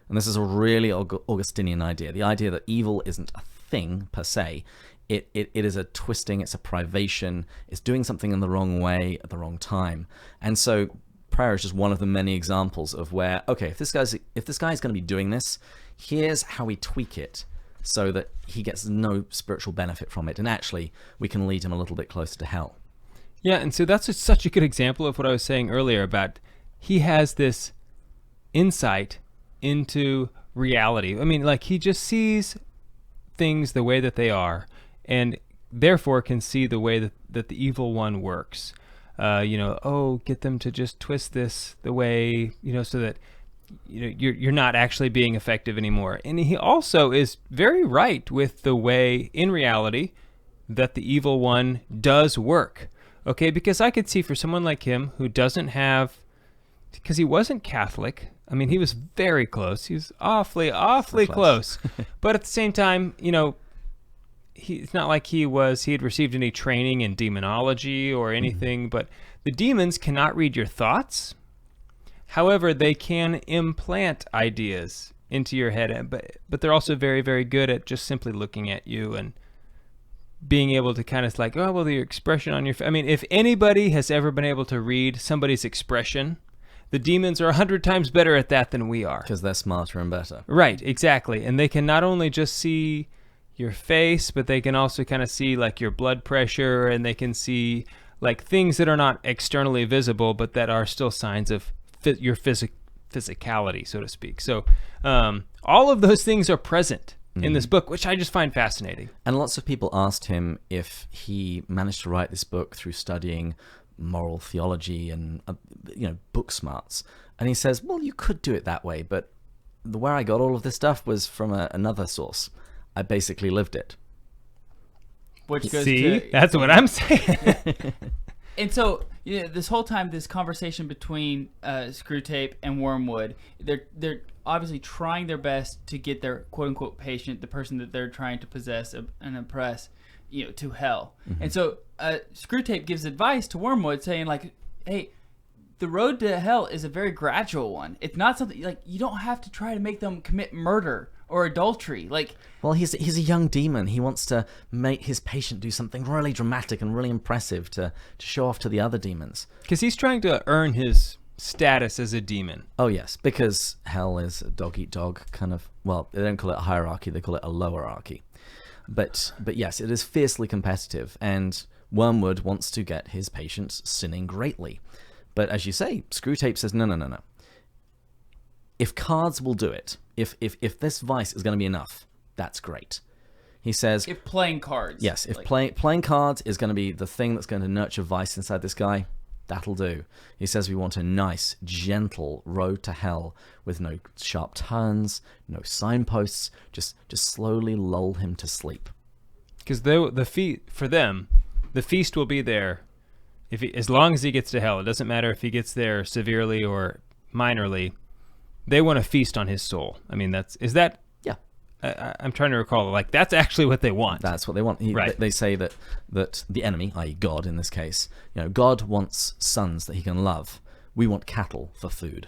And this is a really Augustinian idea. The idea that evil isn't a thing per se. It is a twisting, it's a privation, it's doing something in the wrong way at the wrong time. And so prayer is just one of the many examples of where, okay, if this guy's going to be doing this, here's how we tweak it so that he gets no spiritual benefit from it, and actually we can lead him a little bit closer to hell. Yeah, and so that's such a good example of what I was saying earlier about he has this insight into reality. I mean, like, he just sees things the way that they are, and therefore can see the way that the evil one works. get them to just twist this the way, so that you're not actually being effective anymore. And he also is very right with the way, in reality, that the evil one does work. Okay, because I could see for someone like him who doesn't have, because he wasn't Catholic. I mean, he was very close. He was awfully close. But at the same time, it's not like he had received any training in demonology or anything, but the demons cannot read your thoughts. However, they can implant ideas into your head, but they're also very, very good at just simply looking at you and being able to kind of like, your expression on your face. I mean, if anybody has ever been able to read somebody's expression, the demons are 100 times better at that than we are. Because they're smarter and better. Right, exactly. And they can not only just see your face, but they can also kind of see like your blood pressure, and they can see like things that are not externally visible, but that are still signs of your physicality, so to speak. So all of those things are present in this book, which I just find fascinating. And lots of people asked him if he managed to write this book through studying moral theology and book smarts. And he says, well, you could do it that way, but where I got all of this stuff was from another source. I basically lived it. Which goes that's what I'm saying. And so, this whole time, this conversation between Screwtape and Wormwood, they're obviously trying their best to get their quote-unquote patient, the person that they're trying to possess and oppress, to hell. Mm-hmm. And so Screwtape gives advice to Wormwood saying, like, hey, the road to hell is a very gradual one. It's not something, like, you don't have to try to make them commit murder or adultery. Well, he's a young demon. He wants to make his patient do something really dramatic and really impressive to show off to the other demons. Because he's trying to earn his status as a demon. Oh, yes, because hell is a dog-eat-dog kind of, well, they don't call it a hierarchy, they call it a lowerarchy. But yes, it is fiercely competitive, and Wormwood wants to get his patients sinning greatly. But as you say, Screwtape says, no. If cards will do it, if this vice is going to be enough, that's great. He says... If playing cards. Yes, if playing cards is going to be the thing that's going to nurture vice inside this guy, that'll do. He says we want a nice, gentle road to hell with no sharp turns, no signposts, just slowly lull him to sleep. Because for them, the feast will be there as long as he gets to hell. It doesn't matter if he gets there severely or minorly. They want to feast on his soul. I mean, yeah. I'm trying to recall, like, that's actually what they want. That's what they want. Right. They say that the enemy, i.e. God in this case, God wants sons that he can love. We want cattle for food.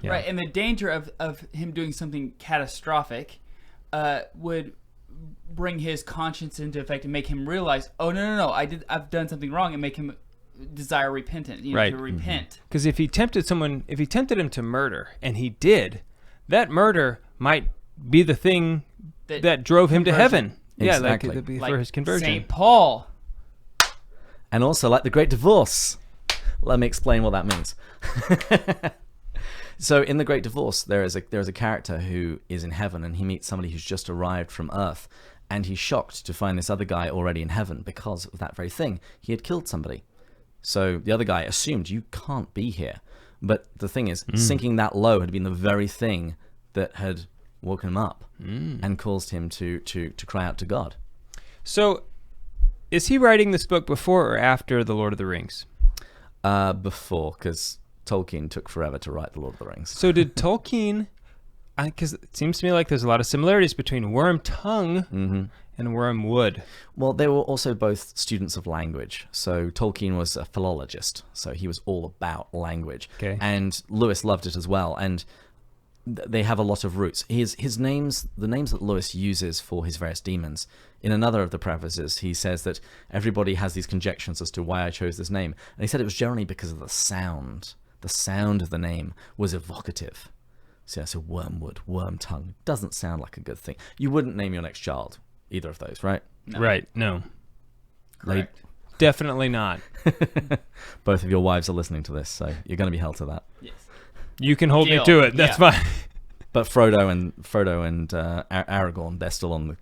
Yeah. Right, and the danger of him doing something catastrophic would bring his conscience into effect and make him realize, oh, no, I've done something wrong, and make him desire repentance, right. To repent. Because if he tempted him to murder, and he did, that murder might be the thing that drove him to heaven. Exactly. Yeah, for his conversion. St. Paul. And also like the Great Divorce. Let me explain what that means. So in the Great Divorce, there is a character who is in heaven, and he meets somebody who's just arrived from Earth, and he's shocked to find this other guy already in heaven because of that very thing. He had killed somebody. So the other guy assumed, you can't be here. But the thing is, sinking that low had been the very thing that had woken him up and caused him to cry out to God. So is he writing this book before or after The Lord of the Rings? Before, because Tolkien took forever to write The Lord of the Rings. So did Tolkien... Because it seems to me like there's a lot of similarities between Wormtongue and Wormwood. Well, they were also both students of language. So Tolkien was a philologist, so he was all about language. Okay. And Lewis loved it as well, and they have a lot of roots. The names that Lewis uses for his various demons, in another of the prefaces, he says that everybody has these conjectures as to why I chose this name. And he said it was generally because of the sound. The sound of the name was evocative. So Wormwood, Wormtongue, doesn't sound like a good thing. You wouldn't name your next child either of those, right? No. Right, no. Correct. Definitely not. Both of your wives are listening to this, so you're going to be held to that. Yes. You can hold me to it. That's fine. But Frodo and Aragorn, they're still on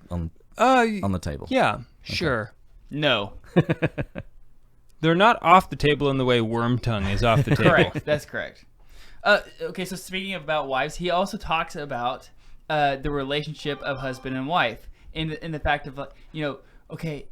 the table. Yeah, sure. No. They're not off the table in the way worm tongue is off the table. Correct. That's correct. Okay, so speaking about wives, he also talks about the relationship of husband and wife in the fact of, okay,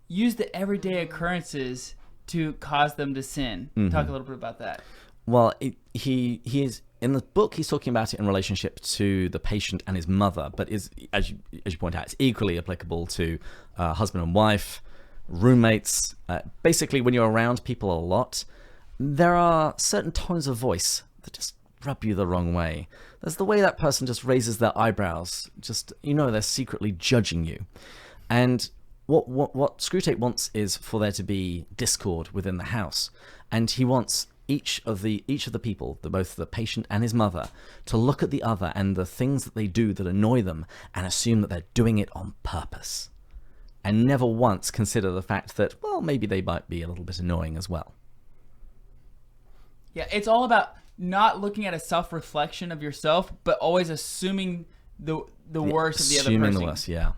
use the everyday occurrences to cause them to sin. Talk a little bit about that. Well, he is in the book. He's talking about it in relationship to the patient and his mother, but is as you point out, it's equally applicable to husband and wife, roommates. Basically, when you're around people a lot, there are certain tones of voice that just rub you the wrong way. There's the way that person just raises their eyebrows, just they're secretly judging you, and what Screwtape wants is for there to be discord within the house, and he wants each of the people, both the patient and his mother, to look at the other and the things that they do that annoy them and assume that they're doing it on purpose, and never once consider the fact that, well, maybe they might be a little bit annoying as well. Yeah, it's all about not looking at a self-reflection of yourself, but always assuming the worst of the other person. Assuming the worst, yeah.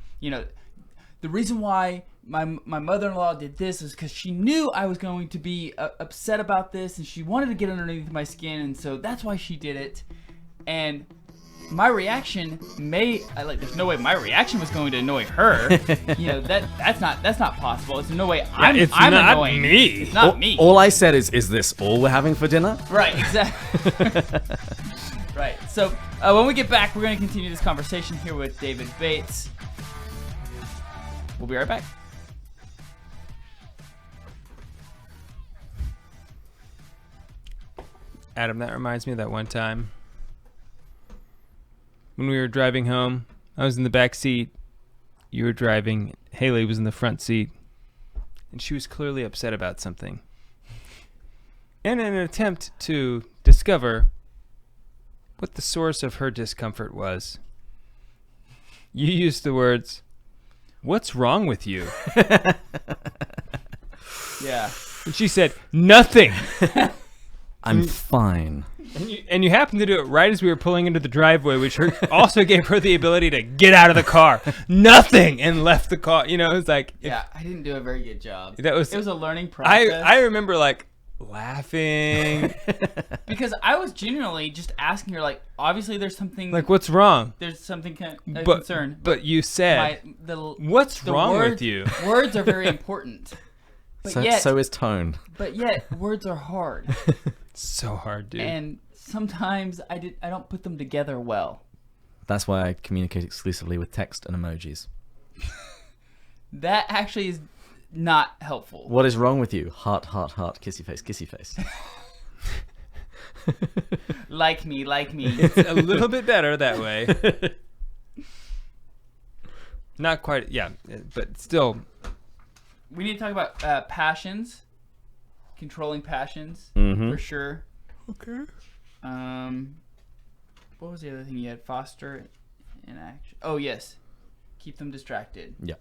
The reason why my mother-in-law did this is because she knew I was going to be upset about this, and she wanted to get underneath my skin, and so that's why she did it. And my reaction there's no way my reaction was going to annoy her. That's not possible. There's no way I'm not annoying. Me. It's not me. All I said is this all we're having for dinner? Right, exactly. Right. So when we get back, we're going to continue this conversation here with David Bates. We'll be right back. Adam, that reminds me of that one time when we were driving home. I was in the back seat. You were driving. Haley was in the front seat. And she was clearly upset about something. And in an attempt to discover what the source of her discomfort was, you used the words, "What's wrong with you?" Yeah. And she said, "Nothing." I'm fine. And you happened to do it right as we were pulling into the driveway, which also gave her the ability to get out of the car. Nothing, and left the car. It was like... Yeah, I didn't do a very good job. It was a learning process. I remember, laughing. Because I was genuinely just asking her, obviously there's something... what's wrong? There's something concern. But you said, what's wrong with you? Words are very important. But so is tone. But yet, words are hard. So hard, dude. And sometimes I don't put them together well. That's why I communicate exclusively with text and emojis. That actually is not helpful. What is wrong with you? Heart, heart, heart, kissy face, kissy face. Like me. It's a little bit better that way. Not quite, yeah, but still... We need to talk about passions, controlling passions, for sure. Okay. What was the other thing you had? Foster in action. Oh, yes. Keep them distracted. Yeah.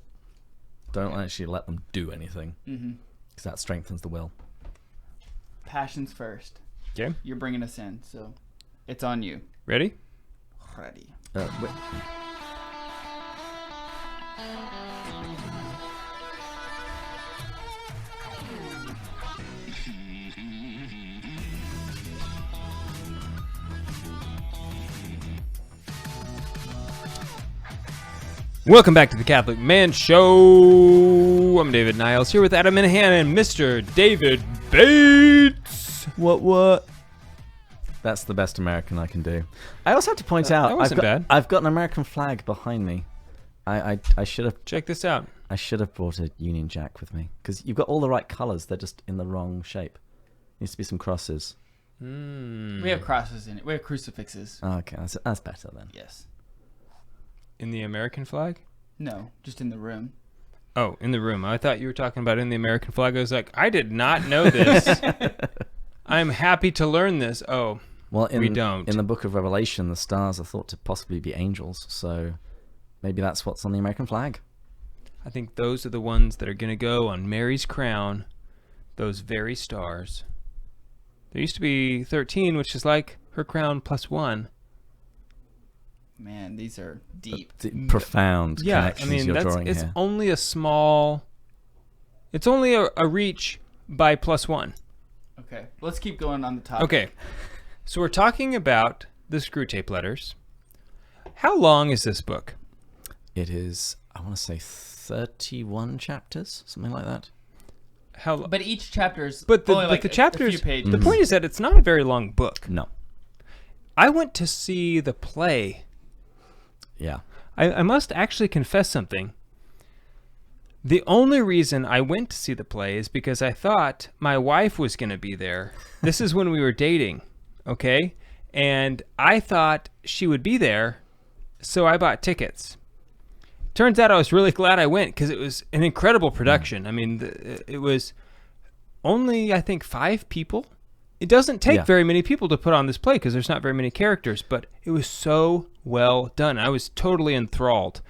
Don't actually let them do anything. Because that strengthens the will. Passions first. Okay. You're bringing us in, so it's on you. Ready? Ready. Wait. Welcome back to the Catholic Man Show. I'm David Niles here with Adam Minahan and Mr. David Bates. What? That's the best American I can do. I also have to point out, that wasn't bad. I've got an American flag behind me. I should have... Check this out. I should have brought a Union Jack with me. Because you've got all the right colors. They're just in the wrong shape. Needs to be some crosses. We have crosses in it. We have crucifixes. Okay, that's better then. Yes. In the American flag? No, just in the room. Oh, in the room. I thought you were talking about in the American flag. I was like, I did not know this. I'm happy to learn this. Oh, well, we don't. In the book of Revelation, the stars are thought to possibly be angels, so maybe that's what's on the American flag. I think those are the ones that are going to go on Mary's crown, those very stars. There used to be 13, which is like her crown plus 1. Man, these are deep. Profound connections you're drawing it's here. only a small... It's only a reach by +1. Okay, let's keep going on the topic. Okay, so we're talking about the Screwtape Letters. How long is this book? It is, I want to say 31 chapters, something like that. But each chapter is only like the chapters, a few pages. The point is that it's not a very long book. No. I went to see the play. Yeah. I must actually confess something. The only reason I went to see the play is because I thought my wife was going to be there. This is when we were dating, okay? And I thought she would be there, so I bought tickets. Turns out I was really glad I went because it was an incredible production. I mean, it was only, I think, 5 people. It doesn't take very many people to put on this play because there's not very many characters, but it was so well done. I was totally enthralled.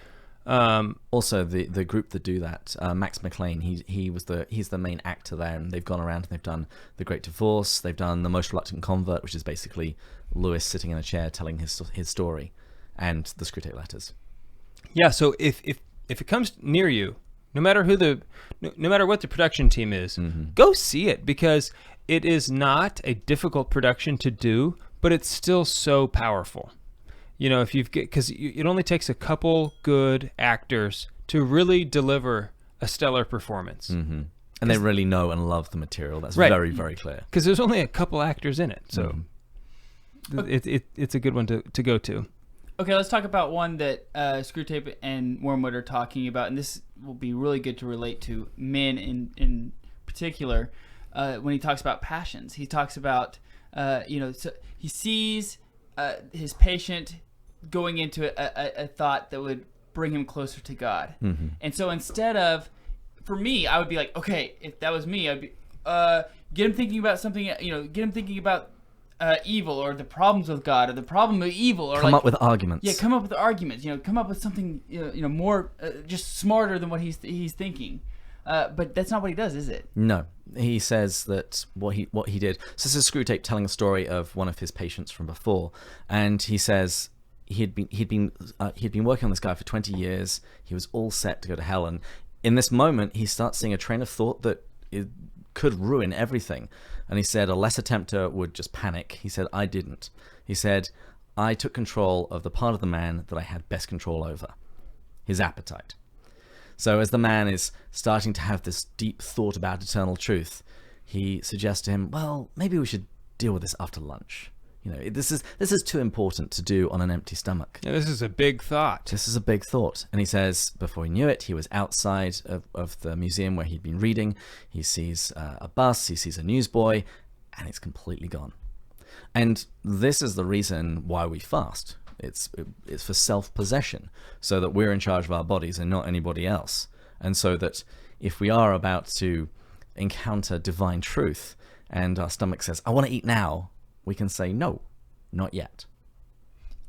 Also, the group that do that, Max McLean, he's the main actor there, and they've gone around and they've done The Great Divorce, they've done The Most Reluctant Convert, which is basically Lewis sitting in a chair telling his story, and the Screwtape Letters. Yeah, so if it comes near you, no matter what the production team is, go see it because it is not a difficult production to do, but it's still so powerful. You know, because it only takes a couple good actors to really deliver a stellar performance. Mm-hmm. And they really know and love the material. That's very, very clear. Because there's only a couple actors in it, so it's a good one to go to. Okay, let's talk about one that Screwtape and Wormwood are talking about, and this will be really good to relate to men in particular. When he talks about passions, he talks about so he sees his patient going into a thought that would bring him closer to God, and so instead of, for me, I would be like, okay, if that was me, I'd be get him thinking about something, get him thinking about evil or the problems with God or the problem of evil, or come up with arguments. Yeah, come up with arguments. Come up with something more just smarter than what he's thinking. But that's not what he does, is it? No, he says that what he did. So this is Screwtape telling a story of one of his patients from before, and he says he'd been working on this guy for 20 years. He was all set to go to hell, and in this moment he starts seeing a train of thought that it could ruin everything. And he said a lesser tempter would just panic. He said, I didn't. He said, I took control of the part of the man that I had best control over, his appetite. So as the man is starting to have this deep thought about eternal truth, he suggests to him, well, maybe we should deal with this after lunch. This is too important to do on an empty stomach. Yeah, this is a big thought. This is a big thought. And he says, before he knew it, he was outside of the museum where he'd been reading. He sees a bus, he sees a newsboy, and it's completely gone. And this is the reason why we fast. It's for self-possession, so that we're in charge of our bodies and not anybody else. And so that if we are about to encounter divine truth and our stomach says, I want to eat now, we can say, no, not yet.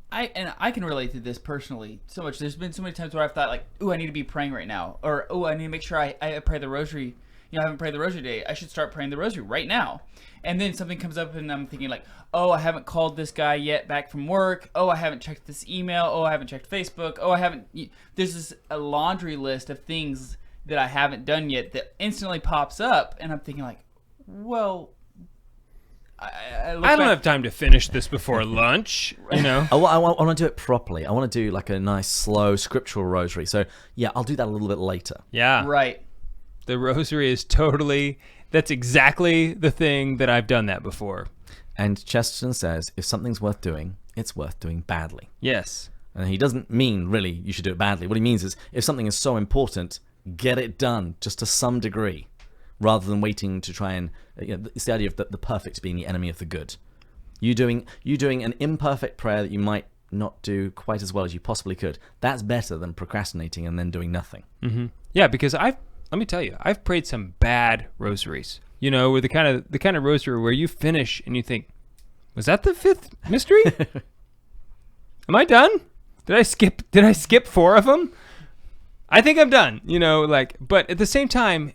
I can relate to this personally so much. There's been so many times where I've thought, like, ooh, I need to be praying right now. Or, ooh, I need to make sure I pray the rosary. I haven't prayed the rosary today. I should start praying the rosary right now. And then something comes up and I'm thinking like, oh, I haven't called this guy yet back from work. Oh, I haven't checked this email. Oh, I haven't checked Facebook. Oh, I haven't. There's a laundry list of things that I haven't done yet that instantly pops up. And I'm thinking like, well, I don't have time to finish this before lunch, I want to do it properly. I want to do like a nice, slow, scriptural rosary. So, yeah, I'll do that a little bit later. Yeah. Right. The rosary is that's exactly the thing that I've done that before. And Chesterton says, if something's worth doing, it's worth doing badly. Yes. And he doesn't mean, really, you should do it badly. What he means is, if something is so important, get it done, just to some degree, rather than waiting to try and, it's the idea of the perfect being the enemy of the good. You doing an imperfect prayer that you might not do quite as well as you possibly could, that's better than procrastinating and then doing nothing. Mm-hmm. Yeah, because let me tell you, I've prayed some bad rosaries. With the kind of rosary where you finish and you think, was that the 5th mystery? Am I done? Did I skip 4 of them? I think I'm done. But at the same time,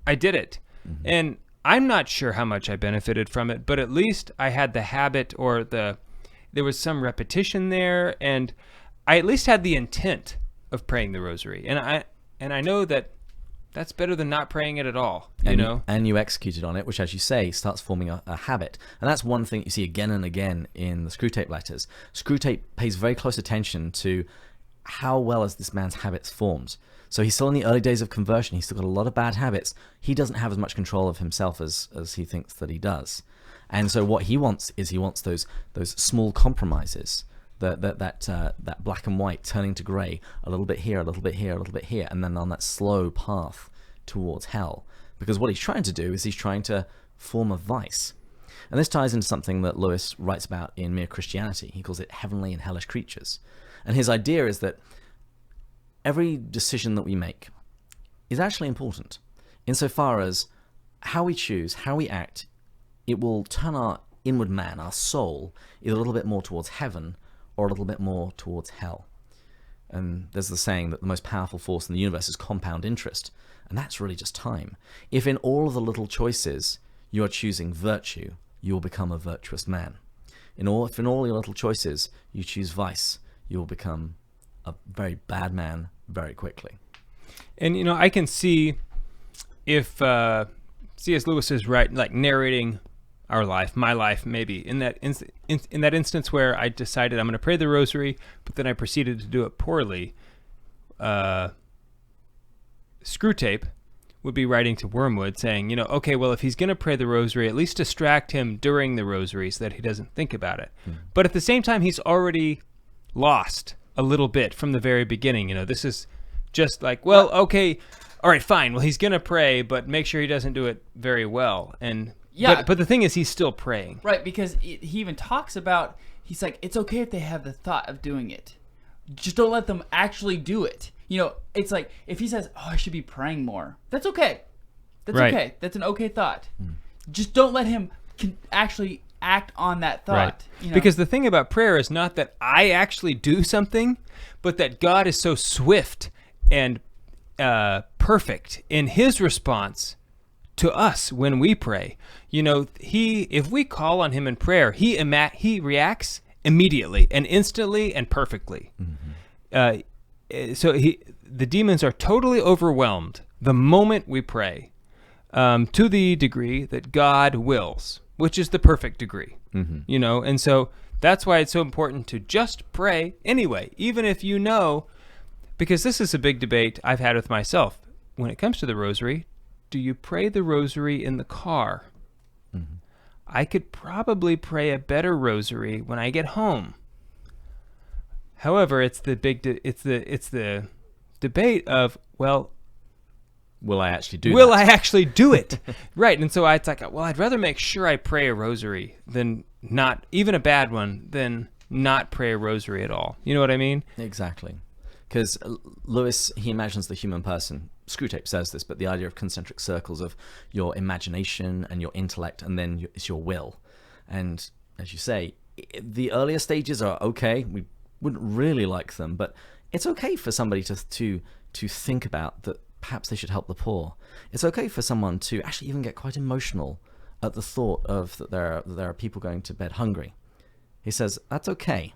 I did it. Mm-hmm. And I'm not sure how much I benefited from it, but at least I had the habit or there was some repetition there, and I at least had the intent of praying the rosary. And I know that that's better than not praying it at all, And you executed on it, which, as you say, starts forming a habit. And that's one thing you see again and again in the Screwtape Letters. Screwtape pays very close attention to how well has this man's habits formed. So he's still in the early days of conversion. He's still got a lot of bad habits. He doesn't have as much control of himself as he thinks that he does. And so what he wants is those small compromises, that black and white turning to grey, a little bit here, a little bit here, a little bit here, and then on that slow path towards hell. Because what he's trying to do is he's trying to form a vice. And this ties into something that Lewis writes about in Mere Christianity. He calls it heavenly and hellish creatures. And his idea is that every decision that we make is actually important, insofar as how we choose, how we act, it will turn our inward man, our soul, either a little bit more towards heaven or a little bit more towards hell. And there's the saying that the most powerful force in the universe is compound interest, and that's really just time. If in all of the little choices you are choosing virtue, you will become a virtuous man. If in all your little choices you choose vice, you will become a very bad man very quickly. And I can see if C.S. Lewis is right, like narrating our life, my life, maybe in that instance where I decided I'm going to pray the Rosary, but then I proceeded to do it poorly. Screwtape would be writing to Wormwood saying, okay, well, if he's going to pray the Rosary, at least distract him during the Rosary so that he doesn't think about it. But at the same time, he's already lost a little bit from the very beginning. This is just like, well, okay, all right, fine. Well, he's going to pray, but make sure he doesn't do it very well. And yeah, but the thing is, he's still praying. Right, because he even talks about, he's like, it's okay if they have the thought of doing it. Just don't let them actually do it. It's like, if he says, oh, I should be praying more, that's okay. That's right. Okay. That's an okay thought. Just don't let him actually act on that thought. Right. Because the thing about prayer is not that I actually do something, but that God is so swift and perfect in his response to us when we pray. If we call on him in prayer, he reacts immediately and instantly and perfectly. So the demons are totally overwhelmed the moment we pray, to the degree that God wills, which is the perfect degree. And so that's why it's so important to just pray anyway, even if because this is a big debate I've had with myself when it comes to the Rosary. Do you pray the Rosary in the car? I could probably pray a better Rosary when I get home. However, it's the debate of, well, will I actually do it? Right. And so it's like, well, I'd rather make sure I pray a Rosary than not, even a bad one, than not pray a Rosary at all. You know what I mean? Exactly. Because Lewis, he imagines the human person. Screwtape says this, but the idea of concentric circles of your imagination and your intellect, and then it's your will. And as you say, the earlier stages are okay. We wouldn't really like them, but it's okay for somebody to think about that perhaps they should help the poor. It's okay for someone to actually even get quite emotional at the thought of that there are people going to bed hungry. He says, that's okay.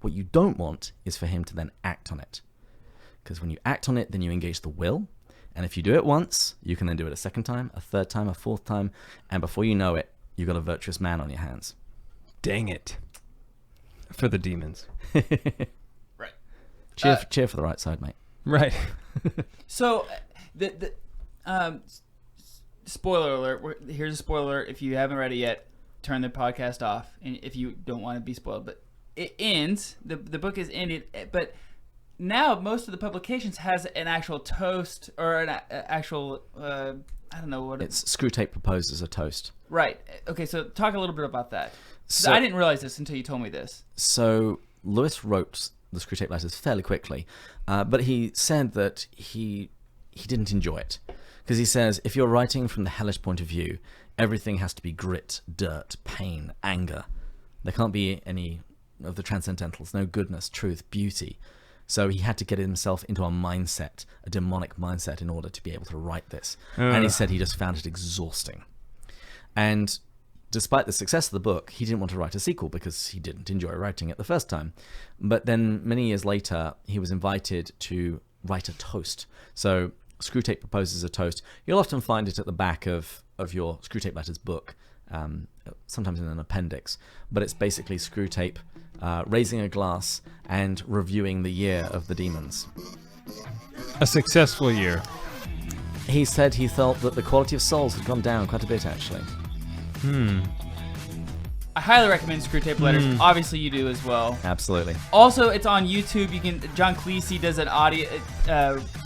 What you don't want is for him to then act on it. Because when you act on it, then you engage the will. And if you do it once, you can then do it a second time, a third time, a fourth time. And before you know it, you've got a virtuous man on your hands. Dang it. For the demons. Right. Cheer for the right side, mate. Right. So, the spoiler alert. Here's a spoiler. If you haven't read it yet, turn the podcast off. And if you don't want to be spoiled. But it ends. The book is ended. But now most of the publications has an actual toast or an actual I don't know what it's Screwtape proposes a toast. Right. Okay, so talk a little bit about that. So, I didn't realize this until you told me this. So Lewis wrote the Screwtape Letters fairly quickly, but he said that he didn't enjoy it. Because he says, if you're writing from the hellish point of view, everything has to be grit, dirt, pain, anger. There can't be any of the transcendentals, no goodness, truth, beauty. So he had to get himself into a mindset, a demonic mindset, in order to be able to write this. And he said he just found it exhausting. And despite the success of the book, he didn't want to write a sequel because he didn't enjoy writing it the first time. But then many years later, he was invited to write a toast. So Screwtape proposes a toast. You'll often find it at the back of your Screwtape Letters book, sometimes in an appendix. But it's basically Screwtape raising a glass and reviewing the year of the demons. A successful year. He said he felt that the quality of souls had gone down quite a bit, actually. I highly recommend Screwtape Letters. Obviously, you do as well. Absolutely. Also, it's on YouTube. You can. John Cleese does an audio,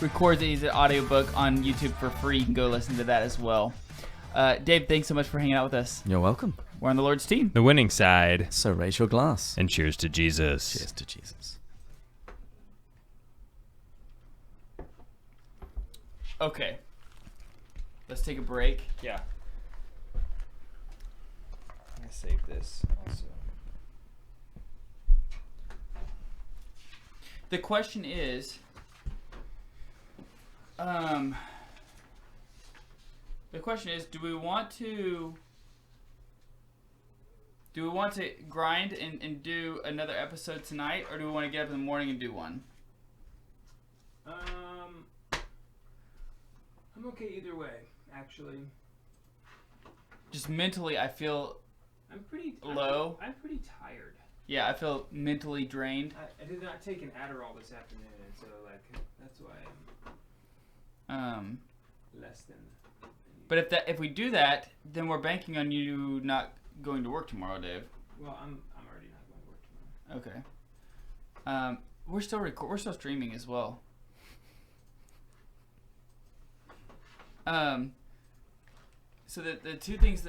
records it as an audiobook on YouTube for free. You can go listen to that as well. Dave, thanks so much for hanging out with us. You're welcome. We're on the Lord's team. The winning side. So raise your glass. And cheers to Jesus. Cheers to Jesus. Okay. Let's take a break. Yeah. I'm going to save this also. The question is, do we want to grind and do another episode tonight, or do we want to get up in the morning and do one? I'm okay either way, actually. Just mentally, I feel I'm pretty low. I'm pretty tired. Yeah, I feel mentally drained. I did not take an Adderall this afternoon, and so that's why I'm less than. But if we do that, then we're banking on you not going to work tomorrow, Dave. Well, I'm already not going to work tomorrow. Okay. We're still we're still streaming as well. So the two things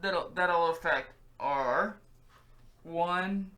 that'll affect are, one,